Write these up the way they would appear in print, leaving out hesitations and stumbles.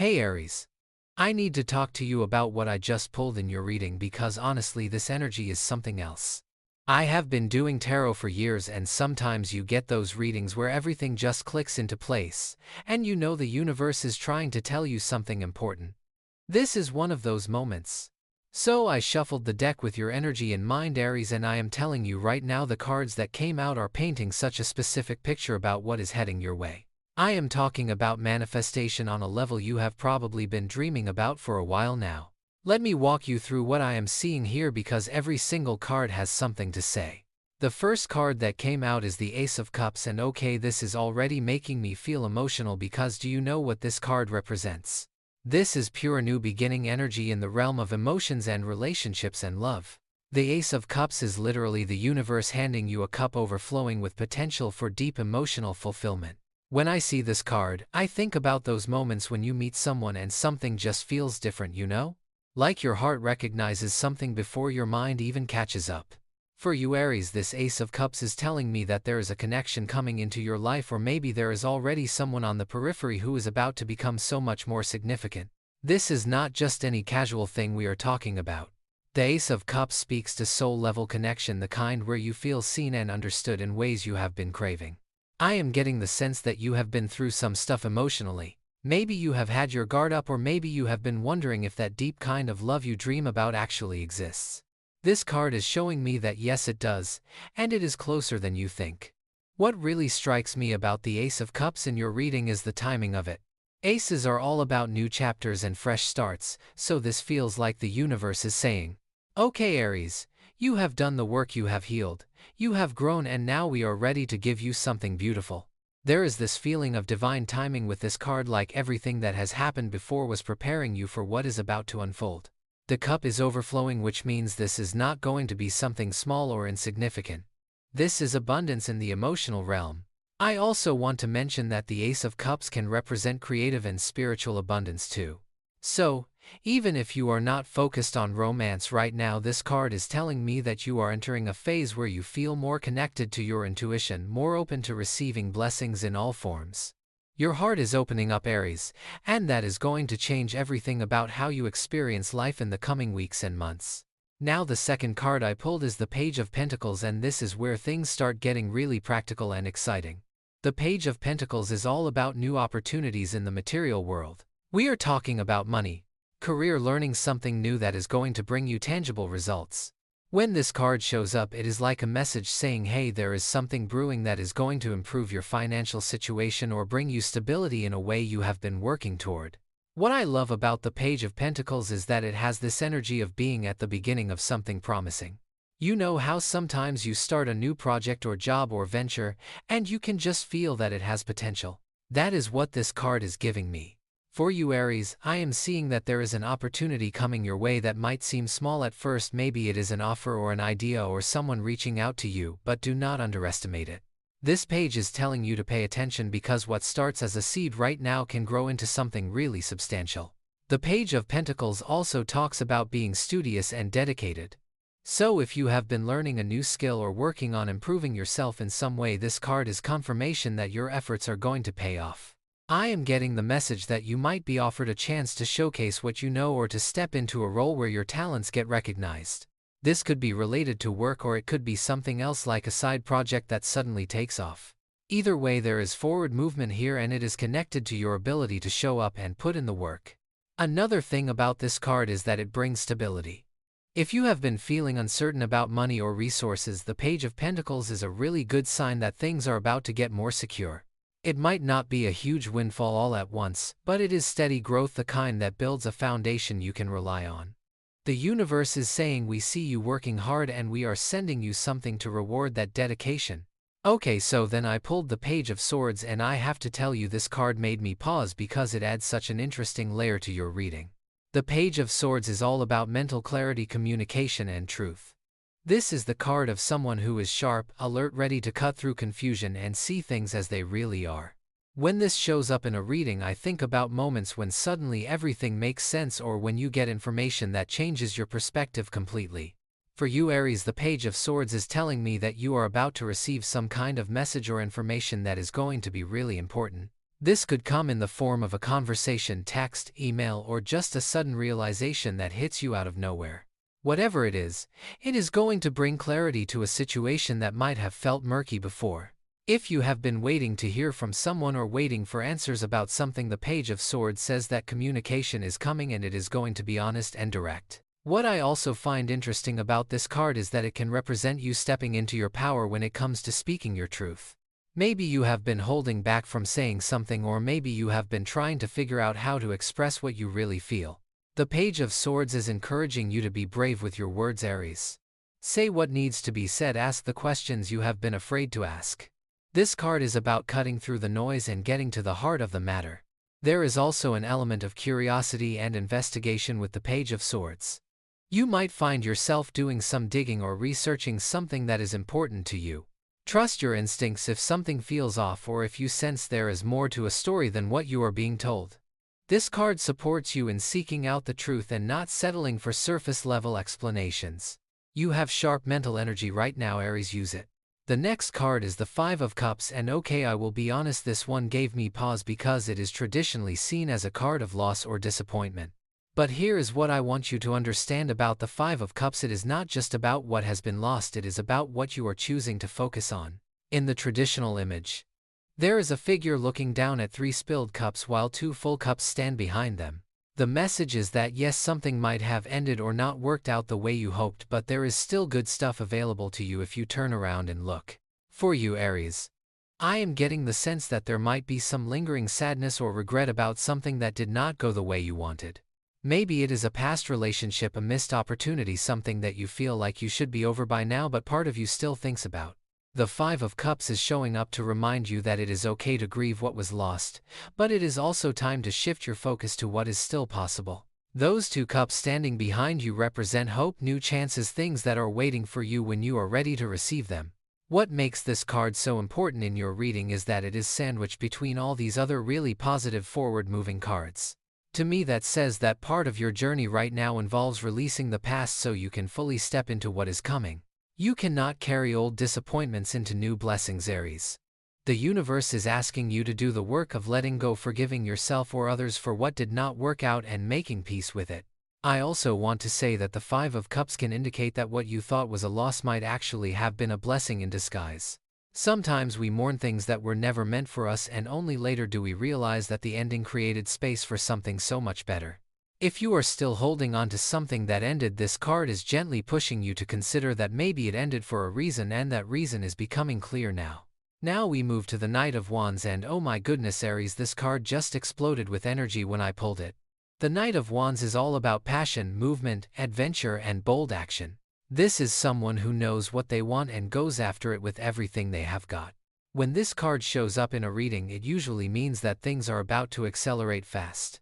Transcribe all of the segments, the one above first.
Hey Aries. I need to talk to you about what I just pulled in your reading because honestly this energy is something else. I have been doing tarot for years and sometimes you get those readings where everything just clicks into place, and you know the universe is trying to tell you something important. This is one of those moments. So I shuffled the deck with your energy in mind Aries, and I am telling you right now the cards that came out are painting such a specific picture about what is heading your way. I am talking about manifestation on a level you have probably been dreaming about for a while now. Let me walk you through what I am seeing here because every single card has something to say. The first card that came out is the Ace of Cups, and okay, this is already making me feel emotional because do you know what this card represents? This is pure new beginning energy in the realm of emotions and relationships and love. The Ace of Cups is literally the universe handing you a cup overflowing with potential for deep emotional fulfillment. When I see this card, I think about those moments when you meet someone and something just feels different, you know? Like your heart recognizes something before your mind even catches up. For you Aries, this Ace of Cups is telling me that there is a connection coming into your life, or maybe there is already someone on the periphery who is about to become so much more significant. This is not just any casual thing we are talking about. The Ace of Cups speaks to soul-level connection, the kind where you feel seen and understood in ways you have been craving. I am getting the sense that you have been through some stuff emotionally. Maybe you have had your guard up, or maybe you have been wondering if that deep kind of love you dream about actually exists. This card is showing me that yes, it does, and it is closer than you think. What really strikes me about the Ace of Cups in your reading is the timing of it. Aces are all about new chapters and fresh starts, so this feels like the universe is saying, okay Aries, you have done the work, you have healed, you have grown, and now we are ready to give you something beautiful. There is this feeling of divine timing with this card, like everything that has happened before was preparing you for what is about to unfold. The cup is overflowing, which means this is not going to be something small or insignificant. This is abundance in the emotional realm. I also want to mention that the Ace of Cups can represent creative and spiritual abundance too. So, even if you are not focused on romance right now, this card is telling me that you are entering a phase where you feel more connected to your intuition, more open to receiving blessings in all forms. Your heart is opening up Aries, and that is going to change everything about how you experience life in the coming weeks and months. Now the second card I pulled is the Page of Pentacles, and this is where things start getting really practical and exciting. The Page of Pentacles is all about new opportunities in the material world. We are talking about money, career, learning something new that is going to bring you tangible results. When this card shows up, it is like a message saying, hey, there is something brewing that is going to improve your financial situation or bring you stability in a way you have been working toward. What I love about the Page of Pentacles is that it has this energy of being at the beginning of something promising. You know how sometimes you start a new project or job or venture, and you can just feel that it has potential. That is what this card is giving me. For you Aries, I am seeing that there is an opportunity coming your way that might seem small at first. Maybe it is an offer or an idea or someone reaching out to you, but do not underestimate it. This page is telling you to pay attention because what starts as a seed right now can grow into something really substantial. The Page of Pentacles also talks about being studious and dedicated. So if you have been learning a new skill or working on improving yourself in some way, this card is confirmation that your efforts are going to pay off. I am getting the message that you might be offered a chance to showcase what you know or to step into a role where your talents get recognized. This could be related to work, or it could be something else like a side project that suddenly takes off. Either way, there is forward movement here, and it is connected to your ability to show up and put in the work. Another thing about this card is that it brings stability. If you have been feeling uncertain about money or resources, the Page of Pentacles is a really good sign that things are about to get more secure. It might not be a huge windfall all at once, but it is steady growth, the kind that builds a foundation you can rely on. The universe is saying, we see you working hard and we are sending you something to reward that dedication. Okay, so then I pulled the Page of Swords, and I have to tell you this card made me pause because it adds such an interesting layer to your reading. The Page of Swords is all about mental clarity, communication, and truth. This is the card of someone who is sharp, alert, ready to cut through confusion and see things as they really are. When this shows up in a reading, I think about moments when suddenly everything makes sense, or when you get information that changes your perspective completely. For you Aries, the Page of Swords is telling me that you are about to receive some kind of message or information that is going to be really important. This could come in the form of a conversation, text, email, or just a sudden realization that hits you out of nowhere. Whatever it is going to bring clarity to a situation that might have felt murky before. If you have been waiting to hear from someone or waiting for answers about something, the Page of Swords says that communication is coming and it is going to be honest and direct. What I also find interesting about this card is that it can represent you stepping into your power when it comes to speaking your truth. Maybe you have been holding back from saying something, or maybe you have been trying to figure out how to express what you really feel. The Page of Swords is encouraging you to be brave with your words, Aries. Say what needs to be said, ask the questions you have been afraid to ask. This card is about cutting through the noise and getting to the heart of the matter. There is also an element of curiosity and investigation with the Page of Swords. You might find yourself doing some digging or researching something that is important to you. Trust your instincts if something feels off or if you sense there is more to a story than what you are being told. This card supports you in seeking out the truth and not settling for surface-level explanations. You have sharp mental energy right now, Aries, use it. The next card is the Five of Cups, and okay, I will be honest, this one gave me pause because it is traditionally seen as a card of loss or disappointment. But here is what I want you to understand about the Five of Cups. It is not just about what has been lost, it is about what you are choosing to focus on. In the traditional image, there is a figure looking down at 3 spilled cups while 2 full cups stand behind them. The message is that yes, something might have ended or not worked out the way you hoped, but there is still good stuff available to you if you turn around and look. For you, Aries, I am getting the sense that there might be some lingering sadness or regret about something that did not go the way you wanted. Maybe it is a past relationship, a missed opportunity, something that you feel like you should be over by now but part of you still thinks about. The Five of Cups is showing up to remind you that it is okay to grieve what was lost, but it is also time to shift your focus to what is still possible. Those 2 cups standing behind you represent hope, new chances, things that are waiting for you when you are ready to receive them. What makes this card so important in your reading is that it is sandwiched between all these other really positive, forward-moving cards. To me, that says that part of your journey right now involves releasing the past so you can fully step into what is coming. You cannot carry old disappointments into new blessings, Aries. The universe is asking you to do the work of letting go, forgiving yourself or others for what did not work out and making peace with it. I also want to say that the Five of Cups can indicate that what you thought was a loss might actually have been a blessing in disguise. Sometimes we mourn things that were never meant for us, and only later do we realize that the ending created space for something so much better. If you are still holding on to something that ended, this card is gently pushing you to consider that maybe it ended for a reason, and that reason is becoming clear now. Now we move to the Knight of Wands, and oh my goodness, Aries, this card just exploded with energy when I pulled it. The Knight of Wands is all about passion, movement, adventure, and bold action. This is someone who knows what they want and goes after it with everything they have got. When this card shows up in a reading, it usually means that things are about to accelerate fast.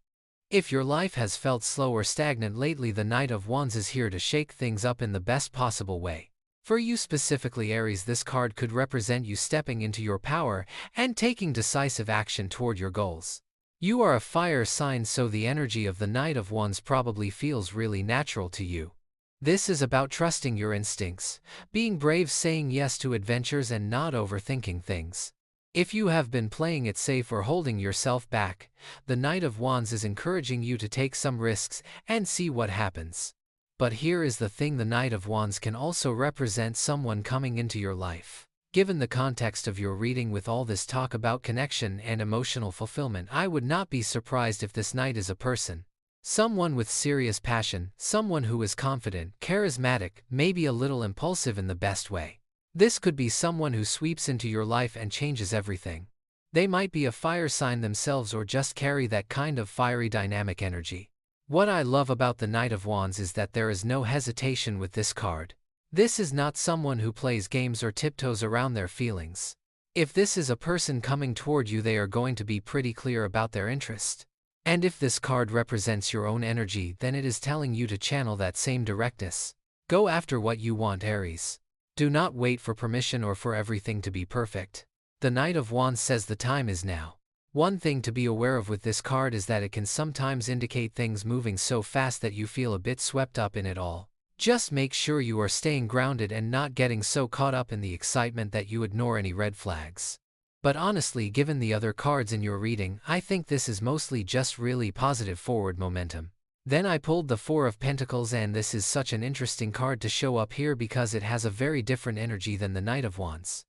If your life has felt slow or stagnant lately, the Knight of Wands is here to shake things up in the best possible way. For you specifically, Aries, this card could represent you stepping into your power and taking decisive action toward your goals. You are a fire sign, so the energy of the Knight of Wands probably feels really natural to you. This is about trusting your instincts, being brave, saying yes to adventures, and not overthinking things. If you have been playing it safe or holding yourself back, the Knight of Wands is encouraging you to take some risks and see what happens. But here is the thing, the Knight of Wands can also represent someone coming into your life. Given the context of your reading with all this talk about connection and emotional fulfillment, I would not be surprised if this Knight is a person. Someone with serious passion, someone who is confident, charismatic, maybe a little impulsive in the best way. This could be someone who sweeps into your life and changes everything. They might be a fire sign themselves or just carry that kind of fiery dynamic energy. What I love about the Knight of Wands is that there is no hesitation with this card. This is not someone who plays games or tiptoes around their feelings. If this is a person coming toward you, they are going to be pretty clear about their interest. And if this card represents your own energy, then it is telling you to channel that same directness. Go after what you want, Aries. Do not wait for permission or for everything to be perfect. The Knight of Wands says the time is now. One thing to be aware of with this card is that it can sometimes indicate things moving so fast that you feel a bit swept up in it all. Just make sure you are staying grounded and not getting so caught up in the excitement that you ignore any red flags. But honestly, given the other cards in your reading, I think this is mostly just really positive forward momentum. Then I pulled the Four of Pentacles, and this is such an interesting card to show up here because it has a very different energy than the Knight of Wands.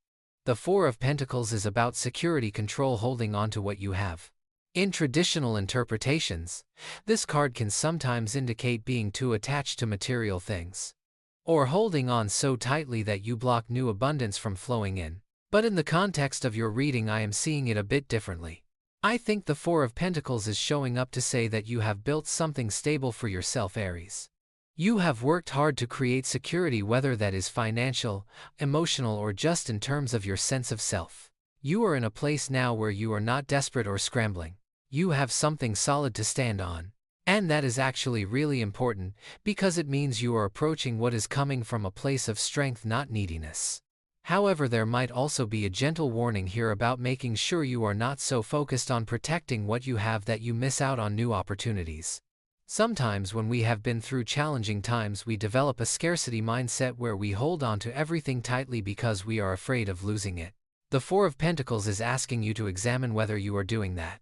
The Four of Pentacles is about security, control, holding on to what you have. In traditional interpretations, this card can sometimes indicate being too attached to material things, or holding on so tightly that you block new abundance from flowing in. But in the context of your reading, I am seeing it a bit differently. I think the Four of Pentacles is showing up to say that you have built something stable for yourself, Aries. You have worked hard to create security, whether that is financial, emotional, or just in terms of your sense of self. You are in a place now where you are not desperate or scrambling. You have something solid to stand on. And that is actually really important, because it means you are approaching what is coming from a place of strength, not neediness. However, there might also be a gentle warning here about making sure you are not so focused on protecting what you have that you miss out on new opportunities. Sometimes when we have been through challenging times, we develop a scarcity mindset where we hold on to everything tightly because we are afraid of losing it. The Four of Pentacles is asking you to examine whether you are doing that.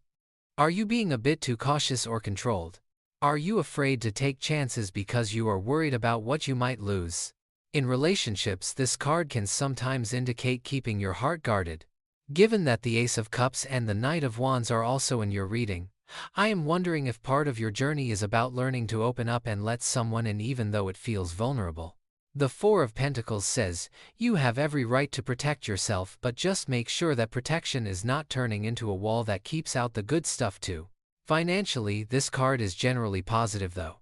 Are you being a bit too cautious or controlled? Are you afraid to take chances because you are worried about what you might lose? In relationships, this card can sometimes indicate keeping your heart guarded. Given that the Ace of Cups and the Knight of Wands are also in your reading, I am wondering if part of your journey is about learning to open up and let someone in even though it feels vulnerable. The Four of Pentacles says, you have every right to protect yourself, but just make sure that protection is not turning into a wall that keeps out the good stuff too. Financially, this card is generally positive though.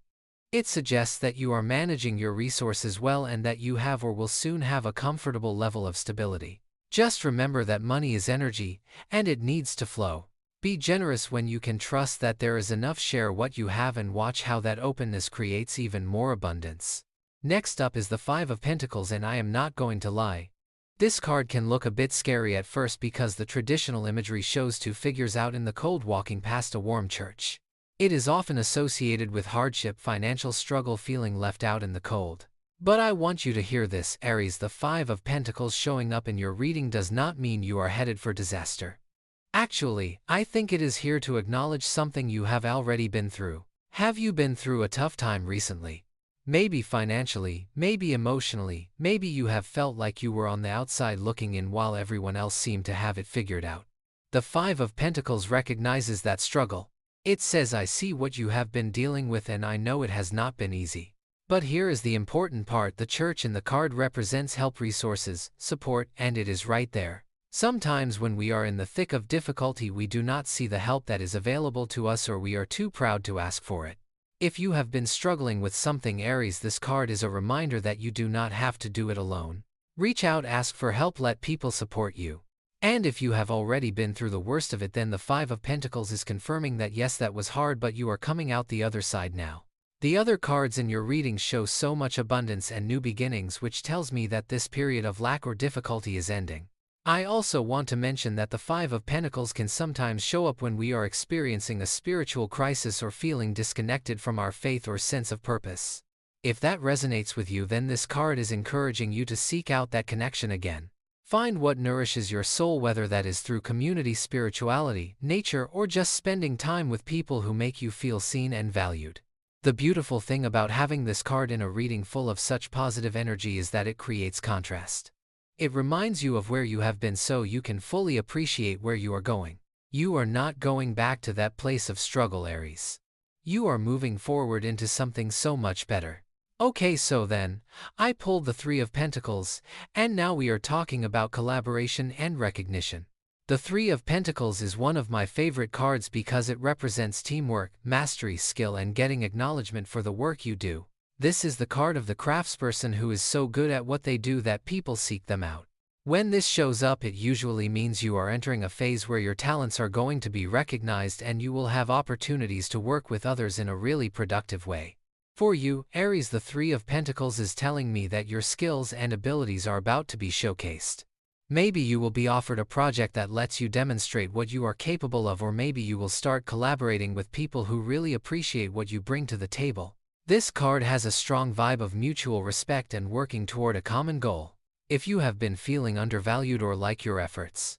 It suggests that you are managing your resources well and that you have or will soon have a comfortable level of stability. Just remember that money is energy, and it needs to flow. Be generous when you can trust that there is enough. Share what you have and watch how that openness creates even more abundance. Next up is the Five of Pentacles, and I am not going to lie. This card can look a bit scary at first because the traditional imagery shows two figures out in the cold walking past a warm church. It is often associated with hardship, financial struggle, feeling left out in the cold. But I want you to hear this, Aries. The Five of Pentacles showing up in your reading does not mean you are headed for disaster. Actually, I think it is here to acknowledge something you have already been through. Have you been through a tough time recently? Maybe financially, maybe emotionally, maybe you have felt like you were on the outside looking in while everyone else seemed to have it figured out. The Five of Pentacles recognizes that struggle. It says, I see what you have been dealing with and I know it has not been easy. But here is the important part. The church in the card represents help, resources, support, and it is right there. Sometimes when we are in the thick of difficulty, we do not see the help that is available to us, or we are too proud to ask for it. If you have been struggling with something, Aries, this card is a reminder that you do not have to do it alone. Reach out, ask for help, let people support you. And if you have already been through the worst of it, then the Five of Pentacles is confirming that yes, that was hard, but you are coming out the other side now. The other cards in your reading show so much abundance and new beginnings, which tells me that this period of lack or difficulty is ending. I also want to mention that the Five of Pentacles can sometimes show up when we are experiencing a spiritual crisis or feeling disconnected from our faith or sense of purpose. If that resonates with you, then this card is encouraging you to seek out that connection again. Find what nourishes your soul, whether that is through community, spirituality, nature, or just spending time with people who make you feel seen and valued. The beautiful thing about having this card in a reading full of such positive energy is that it creates contrast. It reminds you of where you have been so you can fully appreciate where you are going. You are not going back to that place of struggle, Aries. You are moving forward into something so much better. Okay, so then, I pulled the Three of Pentacles, and now we are talking about collaboration and recognition. The Three of Pentacles is one of my favorite cards because it represents teamwork, mastery, skill, and getting acknowledgement for the work you do. This is the card of the craftsperson who is so good at what they do that people seek them out. When this shows up, it usually means you are entering a phase where your talents are going to be recognized and you will have opportunities to work with others in a really productive way. For you, Aries, the Three of Pentacles is telling me that your skills and abilities are about to be showcased. Maybe you will be offered a project that lets you demonstrate what you are capable of, or maybe you will start collaborating with people who really appreciate what you bring to the table. This card has a strong vibe of mutual respect and working toward a common goal. If you have been feeling undervalued or like your efforts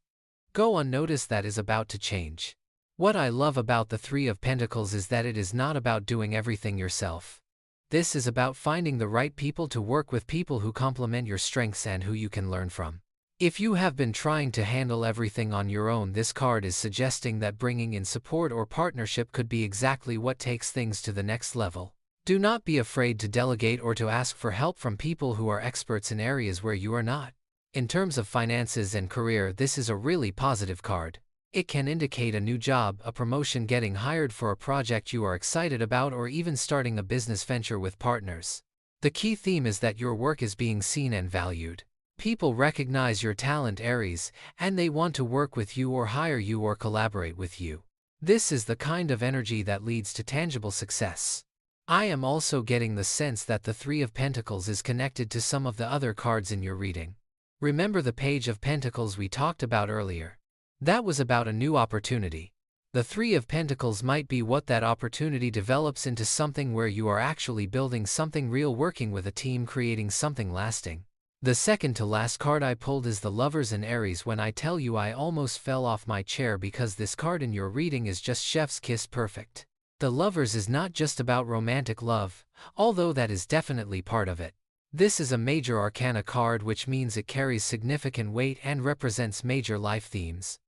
go unnoticed that is about to change. What I love about the Three of Pentacles is that it is not about doing everything yourself. This is about finding the right people to work with, people who complement your strengths and who you can learn from. If you have been trying to handle everything on your own, this card is suggesting that bringing in support or partnership could be exactly what takes things to the next level. Do not be afraid to delegate or to ask for help from people who are experts in areas where you are not. In terms of finances and career, this is a really positive card. It can indicate a new job, a promotion, getting hired for a project you are excited about, or even starting a business venture with partners. The key theme is that your work is being seen and valued. People recognize your talent, Aries, and they want to work with you or hire you or collaborate with you. This is the kind of energy that leads to tangible success. I am also getting the sense that the Three of Pentacles is connected to some of the other cards in your reading. Remember the Page of Pentacles we talked about earlier? That was about a new opportunity. The Three of Pentacles might be what that opportunity develops into, something where you are actually building something real, working with a team, creating something lasting. The second to last card I pulled is the Lovers in Aries. When I tell you I almost fell off my chair because this card in your reading is just chef's kiss perfect. The Lovers is not just about romantic love, although that is definitely part of it. This is a major arcana card, which means it carries significant weight and represents major life themes.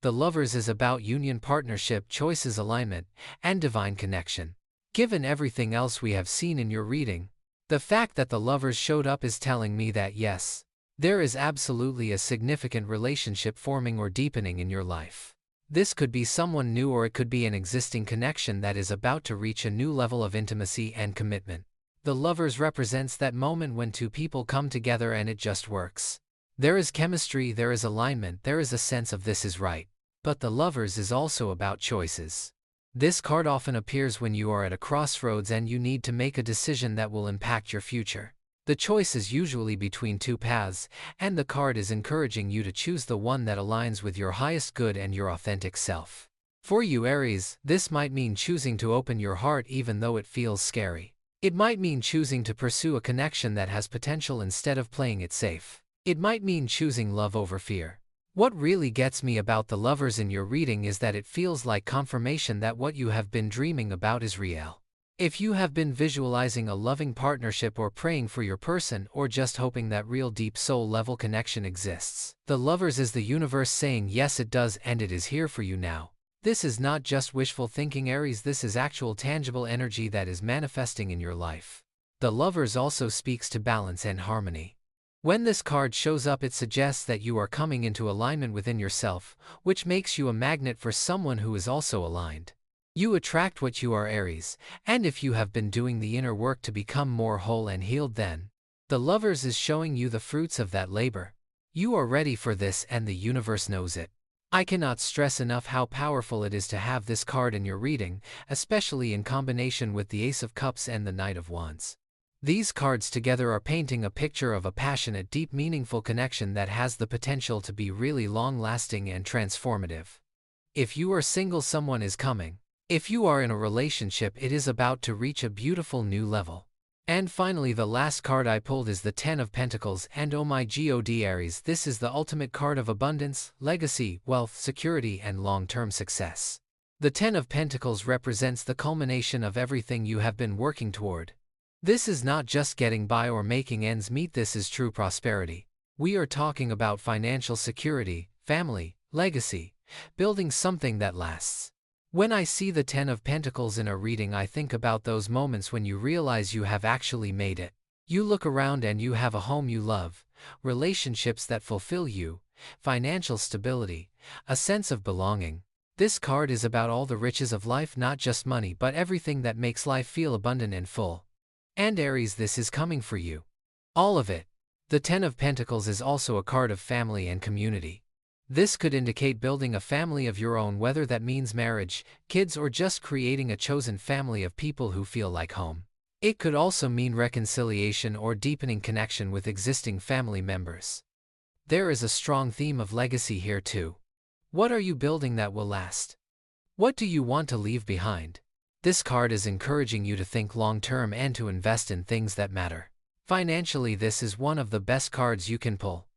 The Lovers is about union, partnership, choices, alignment, and divine connection. Given everything else we have seen in your reading, the fact that the Lovers showed up is telling me that yes, there is absolutely a significant relationship forming or deepening in your life. This could be someone new, or it could be an existing connection that is about to reach a new level of intimacy and commitment. The Lovers represents that moment when two people come together and it just works. There is chemistry, there is alignment, there is a sense of this is right. But the Lovers is also about choices. This card often appears when you are at a crossroads and you need to make a decision that will impact your future. The choice is usually between two paths, and the card is encouraging you to choose the one that aligns with your highest good and your authentic self. For you, Aries, this might mean choosing to open your heart even though it feels scary. It might mean choosing to pursue a connection that has potential instead of playing it safe. It might mean choosing love over fear. What really gets me about the Lovers in your reading is that it feels like confirmation that what you have been dreaming about is real. If you have been visualizing a loving partnership, or praying for your person, or just hoping that real deep soul level connection exists, the Lovers is the universe saying yes it does, and it is here for you now. This is not just wishful thinking, Aries, this is actual tangible energy that is manifesting in your life. The Lovers also speaks to balance and harmony. When this card shows up, it suggests that you are coming into alignment within yourself, which makes you a magnet for someone who is also aligned. You attract what you are, Aries, and if you have been doing the inner work to become more whole and healed, then the Lovers is showing you the fruits of that labor. You are ready for this, and the universe knows it. I cannot stress enough how powerful it is to have this card in your reading, especially in combination with the Ace of Cups and the Knight of Wands. These cards together are painting a picture of a passionate, deep, meaningful connection that has the potential to be really long-lasting and transformative. If you are single, someone is coming. If you are in a relationship, it is about to reach a beautiful new level. And finally, the last card I pulled is the Ten of Pentacles, and oh my god, Aries, this is the ultimate card of abundance, legacy, wealth, security, and long-term success. The Ten of Pentacles represents the culmination of everything you have been working toward. This is not just getting by or making ends meet, this is true prosperity. We are talking about financial security, family, legacy, building something that lasts. When I see the Ten of Pentacles in a reading, I think about those moments when you realize you have actually made it. You look around and you have a home you love, relationships that fulfill you, financial stability, a sense of belonging. This card is about all the riches of life, not just money, but everything that makes life feel abundant and full. And Aries, this is coming for you. All of it. The Ten of Pentacles is also a card of family and community. This could indicate building a family of your own, whether that means marriage, kids, or just creating a chosen family of people who feel like home. It could also mean reconciliation or deepening connection with existing family members. There is a strong theme of legacy here too. What are you building that will last? What do you want to leave behind? This card is encouraging you to think long-term and to invest in things that matter. Financially, this is one of the best cards you can pull.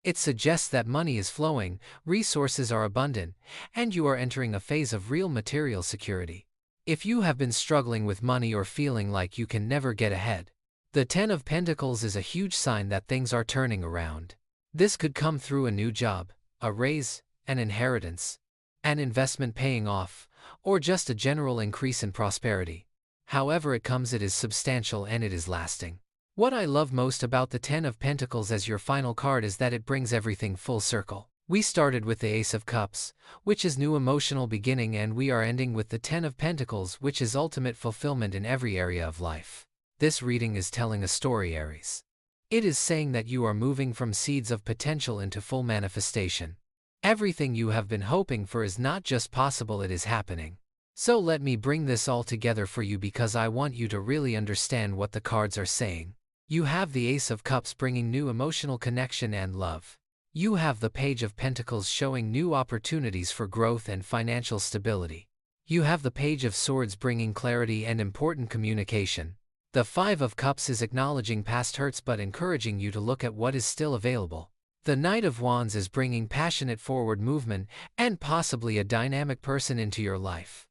It suggests that money is flowing, resources are abundant, and you are entering a phase of real material security. If you have been struggling with money or feeling like you can never get ahead, the Ten of Pentacles is a huge sign that things are turning around. This could come through a new job, a raise, an inheritance, an investment paying off, or just a general increase in prosperity. However it comes, it is substantial and it is lasting. What I love most about the Ten of Pentacles as your final card is that it brings everything full circle. We started with the Ace of Cups, which is new emotional beginning, and we are ending with the Ten of Pentacles, which is ultimate fulfillment in every area of life. This reading is telling a story, Aries. It is saying that you are moving from seeds of potential into full manifestation. Everything you have been hoping for is not just possible, it is happening. So let me bring this all together for you because I want you to really understand what the cards are saying. You have the Ace of Cups bringing new emotional connection and love. You have the Page of Pentacles showing new opportunities for growth and financial stability. You have the Page of Swords bringing clarity and important communication. The Five of Cups is acknowledging past hurts but encouraging you to look at what is still available. The Knight of Wands is bringing passionate forward movement and possibly a dynamic person into your life.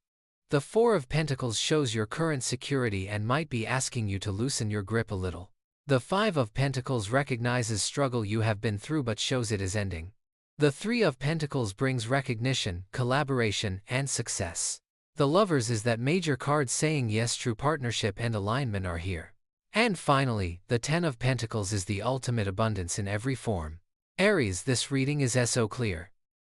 The Four of Pentacles shows your current security and might be asking you to loosen your grip a little. The Five of Pentacles recognizes struggle you have been through but shows it is ending. The Three of Pentacles brings recognition, collaboration, and success. The Lovers is that major card saying yes, true partnership and alignment are here. And finally, the Ten of Pentacles is the ultimate abundance in every form. Aries, this reading is so clear.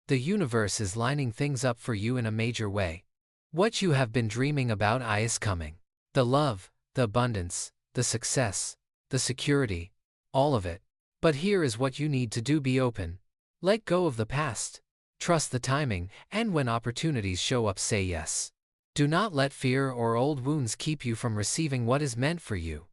The universe is lining things up for you in a major way. What you have been dreaming about is coming. The love, the abundance, the success, the security, all of it. But here is what you need to do: be open. Let go of the past. Trust the timing, and when opportunities show up, say yes. Do not let fear or old wounds keep you from receiving what is meant for you.